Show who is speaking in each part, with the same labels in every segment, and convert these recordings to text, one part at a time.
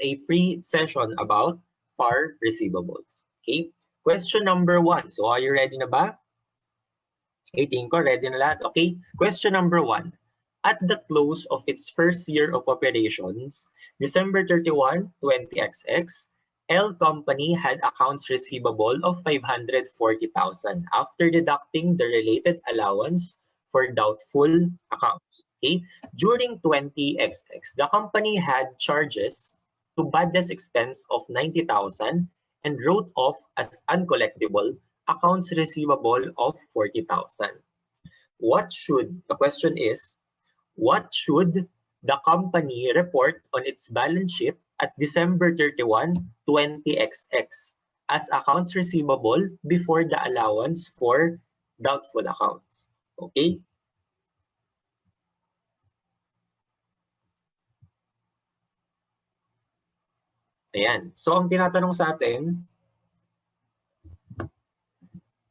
Speaker 1: a free session about FAR receivables. Okay? Question number 1. So are you ready na ba? Tingin ko ready na lahat. Okay? Question number 1. At the close of its first year of operations, December 31, 20XX, L Company had accounts receivable of 540,000 after deducting the related allowance for doubtful accounts. Okay? During 20XX, the company had charges to bad debt expense of 90,000 and wrote off as uncollectible accounts receivable of 40,000. The question is, what should the company report on its balance sheet at December 31, 20XX as accounts receivable before the allowance for doubtful accounts? Okay? Ayan. So, ang tinatanong sa atin,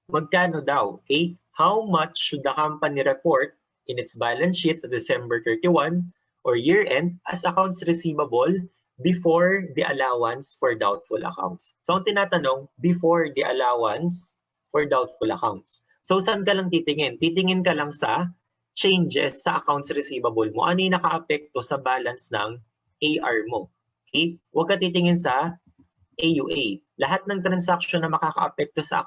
Speaker 1: magkano daw? Okay? How much should the company report in its balance sheet at December 31 or year-end as accounts receivable before the allowance for doubtful accounts? So, ang tinatanong, before the allowance for doubtful accounts. So, saan ka lang titingin? Titingin ka lang sa changes sa accounts receivable mo. Ano yung naka-apekto sa balance ng AR mo? Okay? Huwag ka titingin sa AUA. Lahat ng transaction na makaka-apekto sa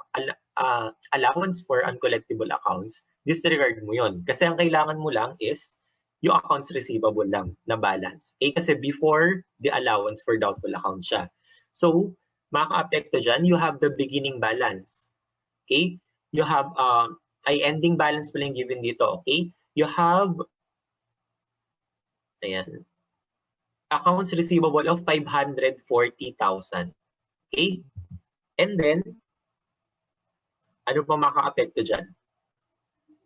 Speaker 1: allowance for uncollectible accounts, disregard mo yon. Kasi ang kailangan mo lang is yung accounts receivable lang na balance. Okay? Kasi before the allowance for doubtful accounts siya. So, makaka-apekto dyan, you have the beginning balance. Okay? You have, ending balance pa lang given dito. Okay? You have, ayan, accounts receivable of 540,000. Okay? And then, ano pa makaka-apekto dyan?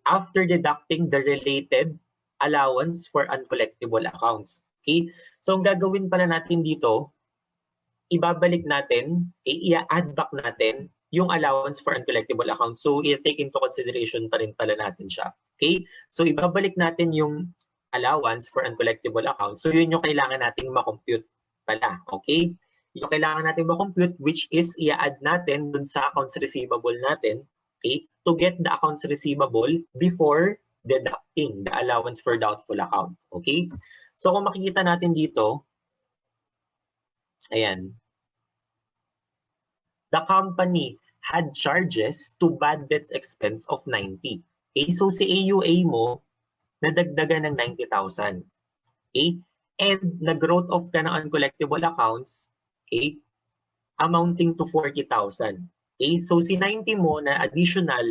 Speaker 1: After deducting the related allowance for uncollectible accounts. Okay? So, ang gagawin pala natin dito, ibabalik natin, i-add back natin yung allowance for uncollectible accounts. So, i-take into consideration pa rin pala natin siya. Okay? So, ibabalik natin yung allowance for uncollectible accounts. So, yun yung kailangan nating makompute pala. Okay? Yung kailangan natin makompute, which is i-add natin dun sa accounts receivable natin, okay, to get the accounts receivable before deducting the allowance for doubtful account. Okay? So, kung makikita natin dito, ayan, the company had charges to bad debts expense of 90. Okay? So, si AUA mo, nadagdagan ng 90,000. Okay? And nag-wrote off ka ng uncollectible accounts, okay, amounting to 40,000. Okay? So, si 90 mo na additional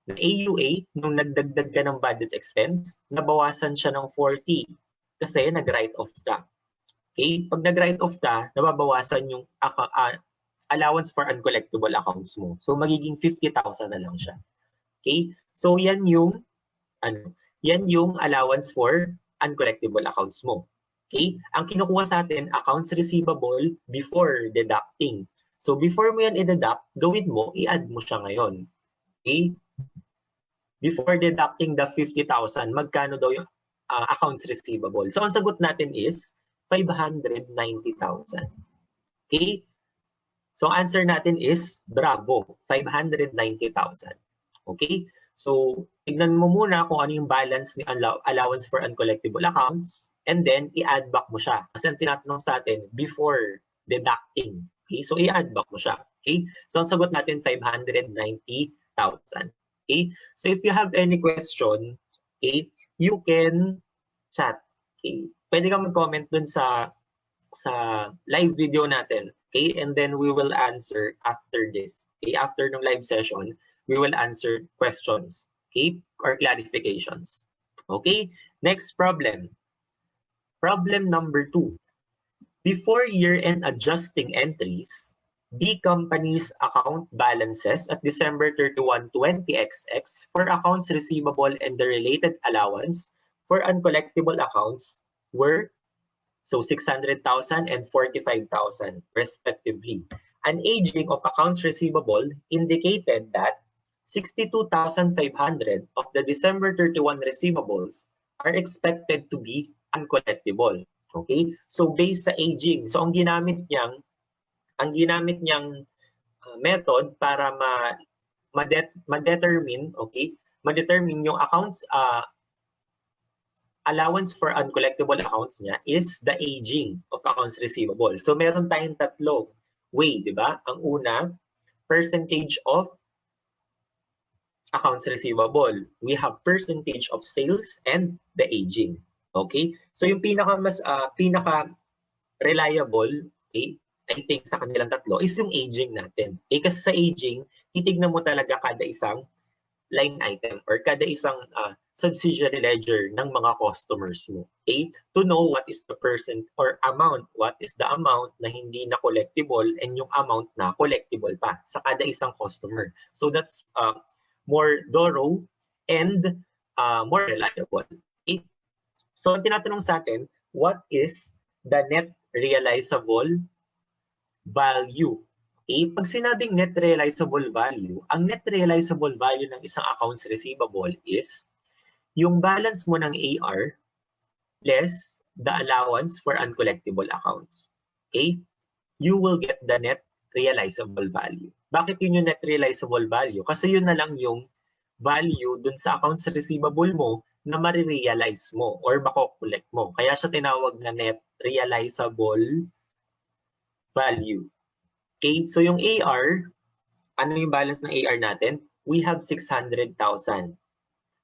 Speaker 1: na AUA, nung nagdagdag ka ng bad debts expense, nabawasan siya ng 40 kasi nag-write off ka. Okay? Pag nag-write off ka, nababawasan yung allowance for uncollectible accounts mo. So, magiging 50,000 na lang siya. Okay? So, yan yung allowance for uncollectible accounts mo. Okay? Ang kinukuha sa atin, accounts receivable before deducting. So, before mo yan i-deduct, gawin mo, i-add mo siya ngayon. Okay? Before deducting the 50,000, magkano daw yung accounts receivable? So, ang sagot natin is 590,000. Okay? So, answer natin is, bravo, 590,000. Okay? So, tignan mo muna kung ano yung balance ni allowance for uncollectible accounts and then i-add back mo siya. Kasi ang tinatanong sa atin, before deducting. Okay? So, i-add back mo siya. Okay? So, ang sagot natin, 590,000. Okay? So, if you have any question, okay, you can chat. Okay? Pwede kang mag-comment dun sa live video natin. Okay? And then we will answer after this. Okay? After ng live session, we will answer questions. Okay? Or clarifications. Okay? Next problem. Problem number 2. Before year-end adjusting entries, the company's account balances at December 31, 20XX for accounts receivable and the related allowance for uncollectible accounts were 600,000 and 45,000 respectively. An aging of accounts receivable indicated that 62,500 of the December 31 receivables are expected to be uncollectible. Okay? So based sa aging. So ang ginamit niyang method para ma-determine, okay? Ma-determine yung accounts allowance for uncollectible accounts niya is the aging of accounts receivable. So meron tayong tatlong way, di ba? Ang una, percentage of accounts receivable. We have percentage of sales and the aging. Okay? So yung pinaka reliable, okay, I think sa kanilang tatlo is yung aging natin. Kasi sa aging, titignan mo talaga kada isang line item or kada isang subsidiary ledger ng mga customers mo. Okay? To know what is the percent or amount, what is the amount na hindi na collectible and yung amount na collectible pa sa kada isang customer. So that's more thorough and more reliable. Okay? So ang tinatanong sa atin, what is the net realizable value? Okay? Pag sinabing net realizable value, ang net realizable value ng isang accounts receivable is yung balance mo ng AR less the allowance for uncollectible accounts. Okay? You will get the net realizable value. Bakit yun yung net realizable value? Kasi yun na lang yung value dun sa accounts receivable mo na marirealize mo or makokollect mo. Kaya siya tinawag na net realizable value. Okay, so yung AR, ano yung balance ng AR natin? We have 600,000.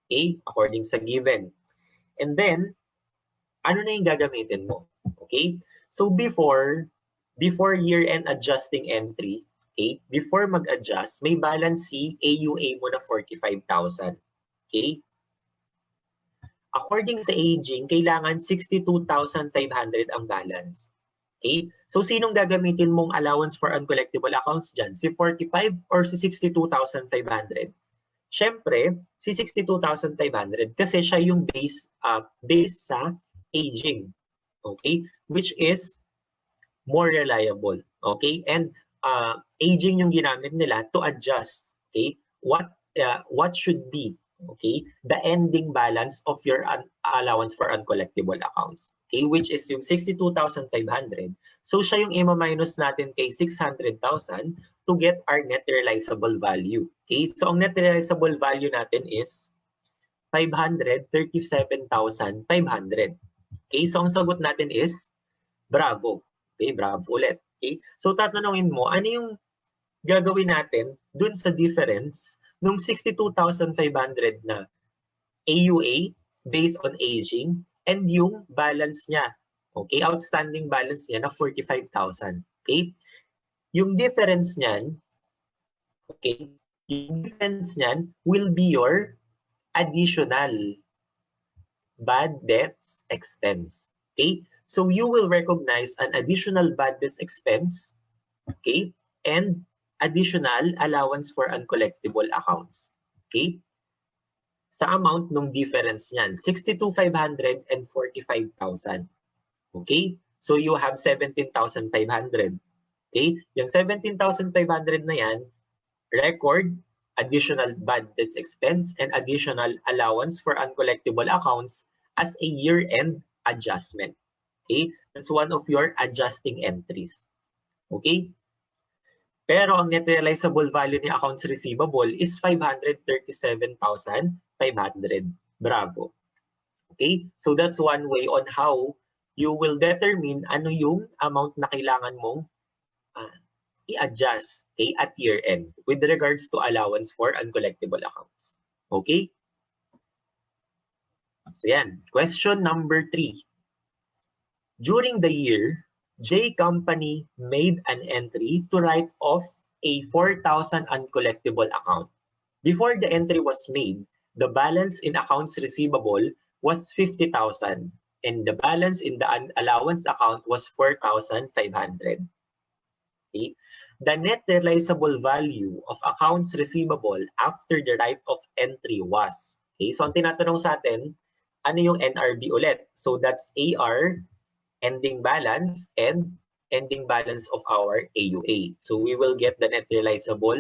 Speaker 1: Okay, according sa given. And then, ano na yung gagamitin mo? Okay, so before year-end adjusting entry, okay, before mag-adjust, may balance si AUA mo na 45,000. Okay, according sa aging, kailangan 62,500 ang balance. Okay? So, sinong gagamitin mong allowance for uncollectible accounts dyan? Si 45 or si 62,500? Siyempre, si 62,500 kasi siya yung base sa aging. Okay? Which is more reliable. Okay? And aging yung ginamit nila to adjust. Okay? What should be, okay, the ending balance of your allowance for uncollectible accounts, okay, which is yung 62,500. So siya yung i-minus natin kay 600,000 to get our net realizable value. Okay, so ang net realizable value natin is 537,500. Okay, so ang sagot natin is bravo. Okay, bravo ulit. Okay, so tatanungin mo, ano yung gagawin natin dun sa difference nung 62,500 na AUA based on aging and yung balance niya, okay, outstanding balance niya na 45,000. Okay? Yung difference niyan, okay, yung difference niyan will be your additional bad debts expense. Okay? So you will recognize an additional bad debts expense, okay, and additional allowance for uncollectible accounts. Okay? Sa amount ng difference niyan, 62,500 and 45,000. Okay? So you have 17,500. Okay? Yung 17,500 na yan, record additional bad debts expense and additional allowance for uncollectible accounts as a year-end adjustment. Okay? That's one of your adjusting entries. Okay? Pero ang net realizable value ni accounts receivable is 537,500. Bravo. Okay? So that's one way on how you will determine ano yung amount na kailangan mong i-adjust, okay, at year-end with regards to allowance for uncollectible accounts. Okay? So yan. Question number 3. During the year, J Company made an entry to write off a 4,000 uncollectible account. Before the entry was made, the balance in accounts receivable was 50,000 and the balance in the allowance account was 4,500. Okay? The net realizable value of accounts receivable after the write-off entry was. Okay? So ang tinatanong sa atin, ano yung NRV ulit? So that's AR, ending balance, and ending balance of our AUA. So we will get the net realizable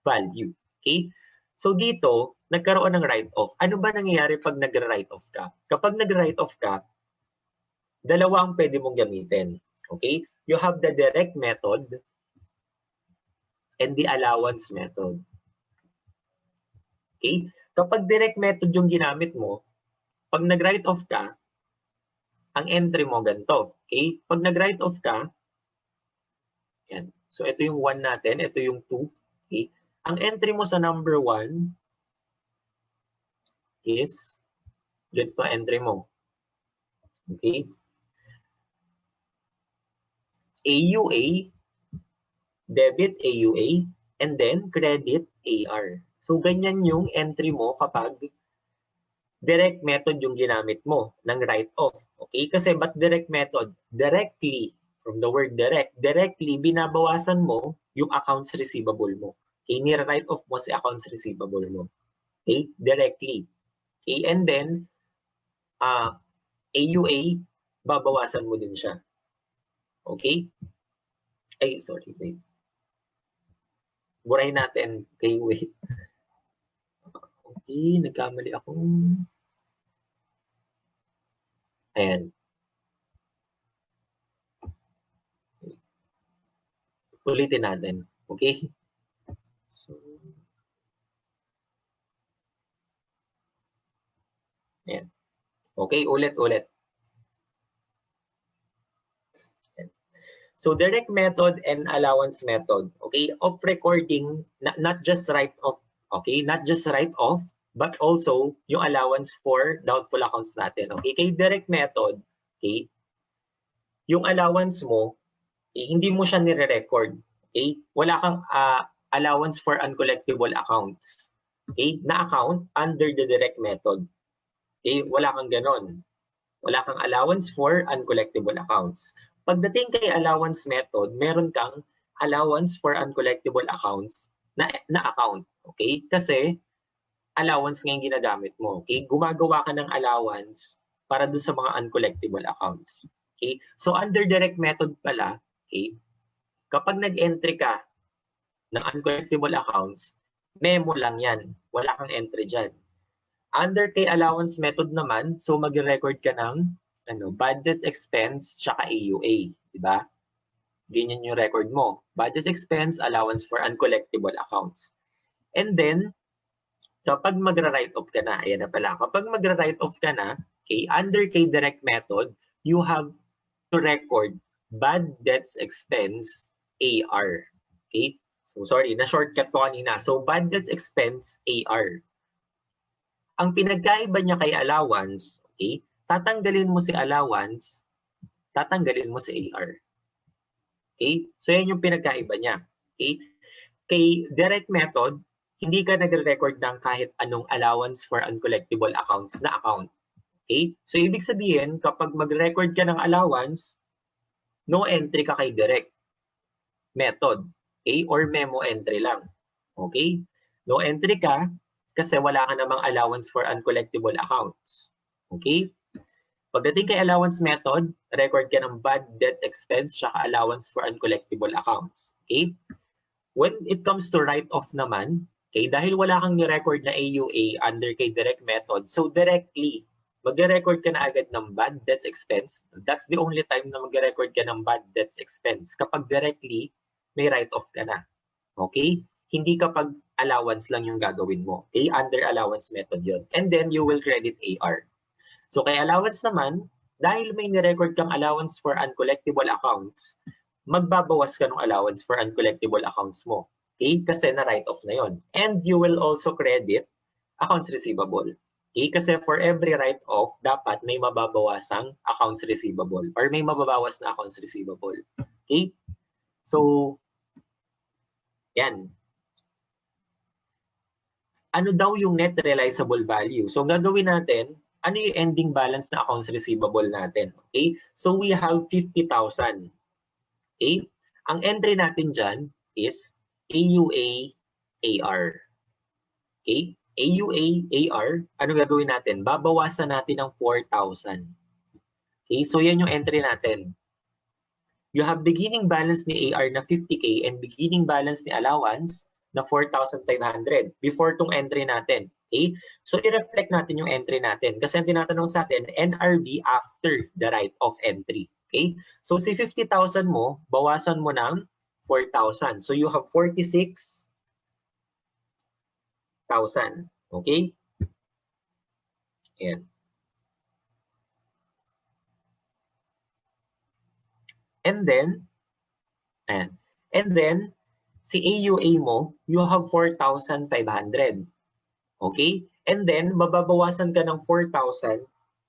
Speaker 1: value. Okay? So dito, nagkaroon ng write-off. Ano ba nangyayari pag nag-write-off ka? Kapag nag-write-off ka, dalawa ang pwede mong gamitin. Okay? You have the direct method and the allowance method. Okay? Kapag direct method yung ginamit mo, pag nag-write off ka, ang entry mo ganito. Okay? Pag nag-write off ka, yan. So ito yung 1 natin, ito yung 2. Okay? Ang entry mo sa number 1 is ganito entry mo. Okay? AUA, debit AUA, and then credit AR. So ganyan yung entry mo kapag direct method yung ginamit mo ng write-off. Okay? Kasi ba't direct method? Directly, from the word direct, directly binabawasan mo yung accounts receivable mo. Okay? Nire-write off mo si accounts receivable mo. Okay? Directly. Okay? And then, AUA, babawasan mo din siya. Okay? Ay, sorry, wait. Burahin natin. Okay, wait. Okay, nagkamali ako. Ayan. Ulitin natin. Okay? So, ayan. Okay, ulit. So direct method and allowance method, okay, of recording, not just write off, okay, not just write off, but also yung allowance for doubtful accounts natin. Okay, kay direct method, okay, yung allowance mo, hindi mo siya nire-record. Okay, wala kang allowance for uncollectible accounts. Okay, na account under the direct method. Okay, wala kang ganon. Wala kang allowance for uncollectible accounts. Pagdating kay allowance method, meron kang allowance for uncollectible accounts na account. Okay? Kasi allowance nga yung ginagamit mo. Okay? Gumagawa ka ng allowance para doon sa mga uncollectible accounts. Okay? So under direct method pala, okay, kapag nag-entry ka ng uncollectible accounts, memo lang yan. Wala kang entry dyan. Under kay allowance method naman, so mag-record ka ng budget expense tsaka AUA, di ba? Ganyan yung record mo. Budget expense, allowance for uncollectible accounts. And then, kapag magra-write off ka na, ayan na pala, kapag magra-write off ka na, okay, under kay direct method, you have to record bad debts expense AR. Okay? So sorry, na-shortcut ko kanina. So bad debts expense AR. Ang pinagkaiba niya kay allowance, okay, tatanggalin mo si allowance, tatanggalin mo si AR. Okay? So yan yung pinagkaiba niya. Okay? Kay direct method, hindi ka nagre-record ng kahit anong allowance for uncollectible accounts na account. Okay? So ibig sabihin, kapag mag-record ka ng allowance, no entry ka kay direct method. Okay? Or memo entry lang. Okay? No entry ka, kasi wala ka namang allowance for uncollectible accounts. Okay? Pagdating kay allowance method, record ka ng bad debt expense saka allowance for uncollectible accounts. Okay? When it comes to write-off naman, okay, dahil wala kang ni-record na AUA under kay direct method, so directly, mag-record ka na agad ng bad debts expense. That's the only time na mag-record ka ng bad debts expense kapag directly may write-off ka na. Okay? Hindi kapag allowance lang yung gagawin mo. Okay? Under allowance method yon. And then you will credit AR. So kay allowance naman, dahil may ni-record kang allowance for uncollectible accounts, magbabawas ka ng allowance for uncollectible accounts mo. Okay? Kasi na-write-off na yon. And you will also credit accounts receivable. Okay? Kasi for every write-off, dapat may mababawasang accounts receivable or may mababawas na accounts receivable. Okay? So, yan. Ano daw yung net realizable value? So gagawin natin, ano yung ending balance na accounts receivable natin? Okay? So we have 50,000. Okay? Ang entry natin dyan is AUA AR. Okay? AUA AR, ano gagawin natin? Babawasan natin ng 4,000. Okay? So yan yung entry natin. You have beginning balance ni AR na 50K and beginning balance ni allowance na 4,500 before tong entry natin. Okay? So, i-reflect natin yung entry natin. Kasi ang tinatanong sa atin, NRV after the right-of entry. Okay? So, si 50,000 mo, bawasan mo ng 4,000. So, you have 46,000. Okay? Ayan. And then, ayan. And then, si AUA mo, you have 4,500. Okay? And then, mababawasan ka ng 4,000.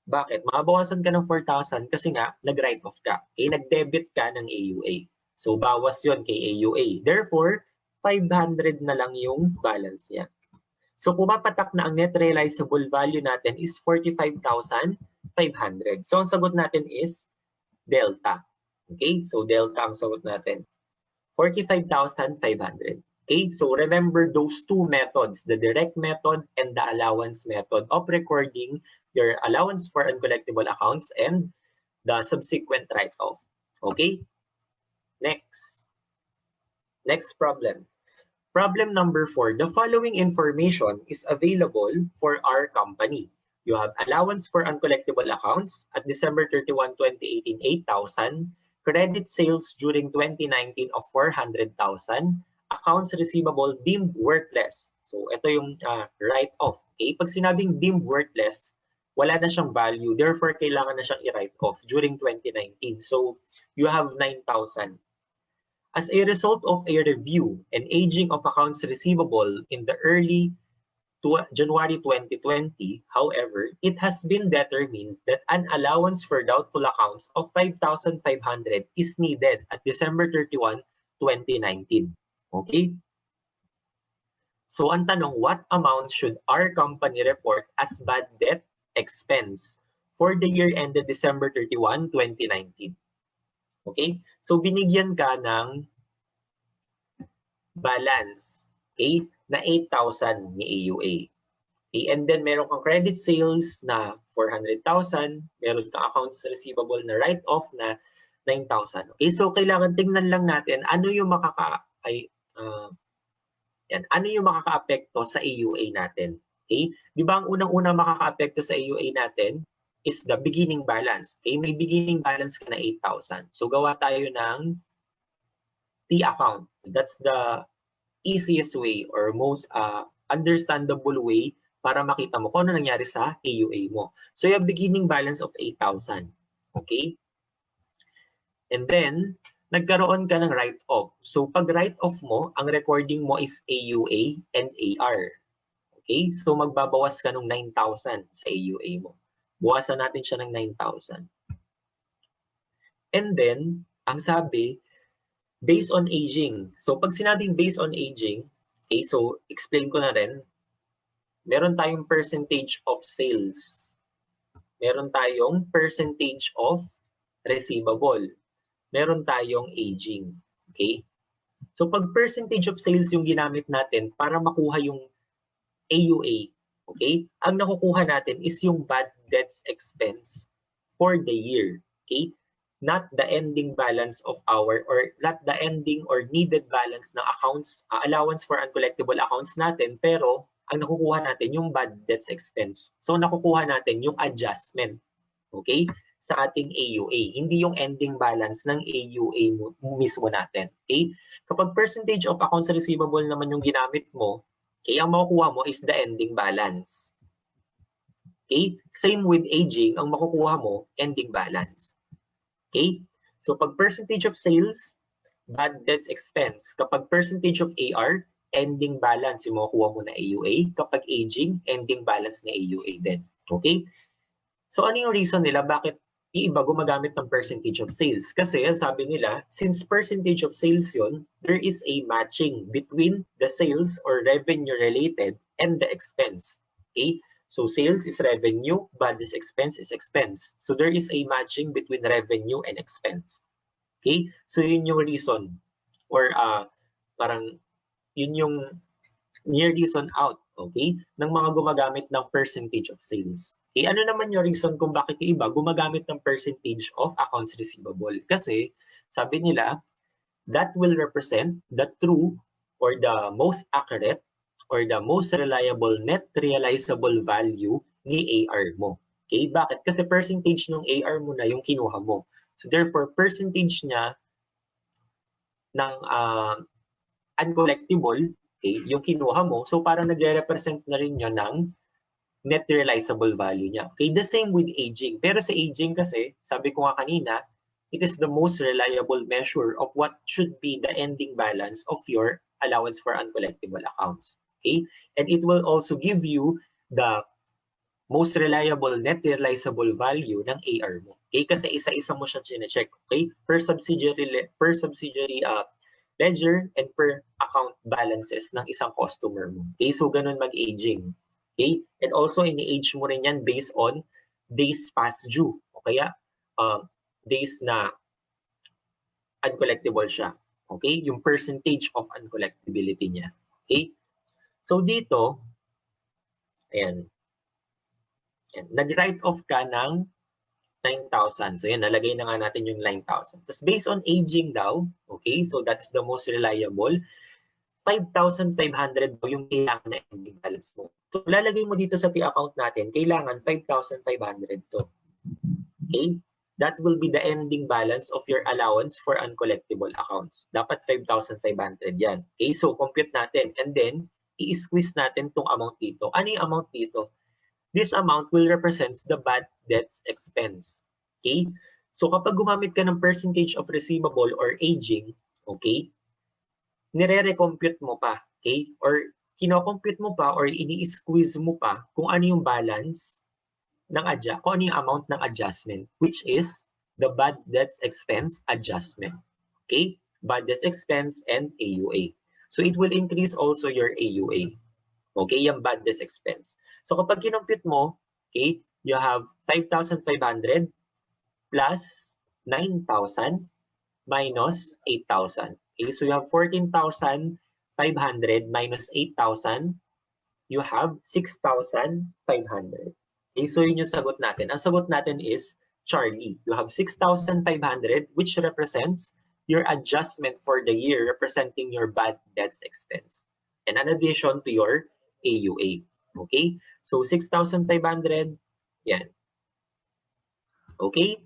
Speaker 1: Bakit? Mababawasan ka ng 4,000 kasi nga, nag-write off ka. Okay? Nag-debit ka ng AUA. So, bawas yon kay AUA. Therefore, 500 na lang yung balance niya. So, pumapatak na ang net realizable value natin is 45,500. So, ang sagot natin is delta. Okay? So, delta ang sagot natin. 45,500. Okay? So, remember those two methods, the direct method and the allowance method of recording your allowance for uncollectible accounts and the subsequent write-off. Okay? Next. Next problem. Problem number 4, the following information is available for our company. You have allowance for uncollectible accounts at December 31, 2018, 8,000, credit sales during 2019 of 400,000, accounts receivable deemed worthless. So ito yung write-off. Okay? Pag sinabing deemed worthless, wala na siyang value. Therefore, kailangan na siyang i-write off during 2019. So you have 9,000. As a result of a review and aging of accounts receivable in the early January 2020, however, it has been determined that an allowance for doubtful accounts of 5,500 is needed at December 31, 2019. Okay? So ang tanong, what amount should our company report as bad debt expense for the year ended December 31, 2019? Okay? So binigyan ka ng balance, okay, na 8,000 ni AUA. Okay? And then meron kang credit sales na 400,000, meron kang accounts receivable na write-off na 9,000. Okay? So kailangan tingnan lang natin ano yung ano yung makakaapekto sa AUA natin. Okay? Di ba ang unang-unang makakaapekto sa AUA natin is the beginning balance. Okay? May beginning balance ka na 8,000. So gawa tayo ng T account. That's the easiest way or most understandable way para makita mo kung ano nangyari sa AUA mo. So you have beginning balance of 8,000. Okay? And then, nagkaroon ka ng write-off. So pag write-off mo, ang recording mo is AUA and AR. Okay? So magbabawas ka ng 9,000 sa AUA mo. Buwasan natin siya ng 9,000. And then, ang sabi, based on aging. So pag sinabing based on aging, okay, so explain ko na rin, meron tayong percentage of sales. Meron tayong percentage of receivable. Meron tayong aging. Okay? So pag percentage of sales yung ginamit natin para makuha yung AUA, okay? Ang nakukuha natin is yung bad debts expense for the year. Okay? Not the ending balance of our, or not the ending or needed balance ng accounts, allowance for uncollectible accounts natin, pero ang nakukuha natin yung bad debts expense. So nakukuha natin yung adjustment, okay, sa ating AUA, hindi yung ending balance ng AUA mismo natin. Okay? Kapag percentage of accounts receivable naman yung ginamit mo, okay, ang makukuha mo is the ending balance. Okay? Same with aging, ang makukuha mo, ending balance. Okay? So pag percentage of sales, bad debts expense. Kapag percentage of AR, ending balance yung makukuha mo na AUA. Kapag aging, ending balance na AUA din. Okay? So ano yung reason nila bakit iba gumagamit ng percentage of sales? Kasi ang sabi nila, since percentage of sales yun, there is a matching between the sales or revenue related and the expense. Okay? So sales is revenue, but this expense is expense. So there is a matching between revenue and expense. Okay? So yun yung reason or parang yun yung near reason out, okay, ng mga gumagamit ng percentage of sales. Okay, ano naman yung reason kung bakit yung iba gumagamit ng percentage of accounts receivable? Kasi sabi nila, that will represent the true or the most accurate or the most reliable net realizable value ni AR mo. Okay? Bakit? Kasi percentage ng AR mo na yung kinuha mo. So therefore, percentage niya ng uncollectible, okay, yung kinuha mo, so parang nagre-represent na rin yun ng net realizable value niya. Okay, the same with aging. Pero sa aging kasi, sabi ko nga kanina, it is the most reliable measure of what should be the ending balance of your allowance for uncollectible accounts. Okay, and it will also give you the most reliable net realizable value ng AR mo. Okay, kasi isa-isa mo siya chine-check. Okay, per subsidiary ledger and per account balances ng isang customer mo. Okay, so ganun mag-aging. Okay, and also ini-age mo rin yan based on days past due. O kaya days na uncollectible siya. Okay, yung percentage of uncollectibility niya. Okay, so dito, ayan, nag-write off ka ng 9,000. So yan, nalagay na nga natin yung 9,000. Tapos based on aging daw, okay, so that's the most reliable, 5,500 daw yung kailangan na ending balance mo. So lalagay mo dito sa P-account natin, kailangan 5,500 to. Okay? That will be the ending balance of your allowance for uncollectible accounts. Dapat 5,500 yan. Okay, so compute natin. And then, i-squeeze natin tong amount dito. Ano yung amount dito? This amount will represent the bad debts expense. Okay? So kapag gumamit ka ng percentage of receivable or aging, okay, nire-recompute mo pa, okay? Or kino-compute mo pa or ini-squeeze mo pa kung ano yung balance ng kung ano yung amount ng adjustment, which is the bad debts expense adjustment. Okay? Bad debts expense and AUA. So it will increase also your AUA. Okay, yung bad debts expense. So kapag kinompute mo, okay, you have 5,500 plus 9,000 minus 8,000. Okay, so you have 14,500 minus 8,000, you have 6,500. Okay, so yun yung sagot natin. Ang sagot natin is Charlie. You have 6,500 which represents your adjustment for the year representing your bad debts expense. And in addition to your AUA. Okay? So 6,500, yan. Okay?